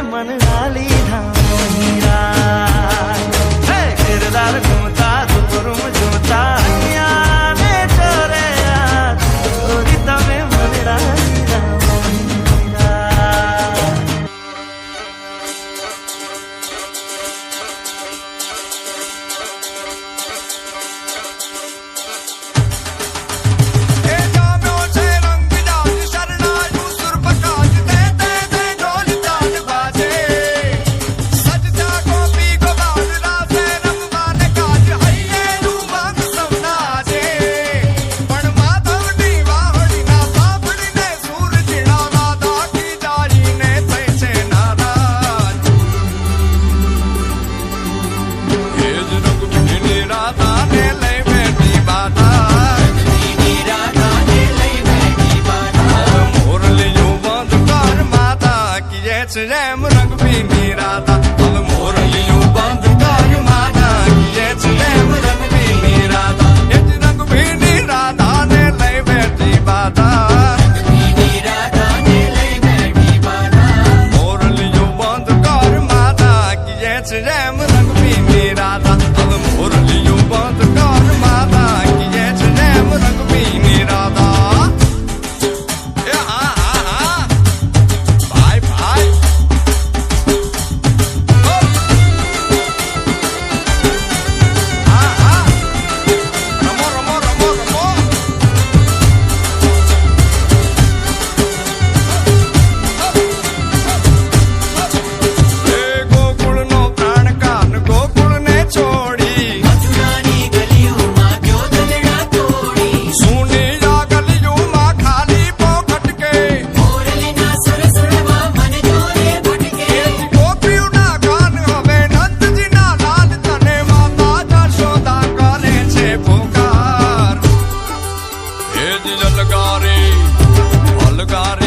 मन डाली किरदार घूमता दुपरूम झूमता ने चोरे चोरी तमें मन डाली રેમ રંગ ભીની રાધા હવે મોરલીઓ બંધ કર માતા કીએ છે રેમ રંગ ભીની રાધા એ જ રંગ ભીની રાધા ને લઈ બેઠી બાધા મોરલીઓ બંધ કર માતા કીએ છે રેમ રંગ ભીની રાધા હવે મોરલીઓ બંધ કર માતા કીએ છે રેમ રંગ ભીની રાધા એ હા હા હા ભાઈ ભાઈ अलगारे अलगारे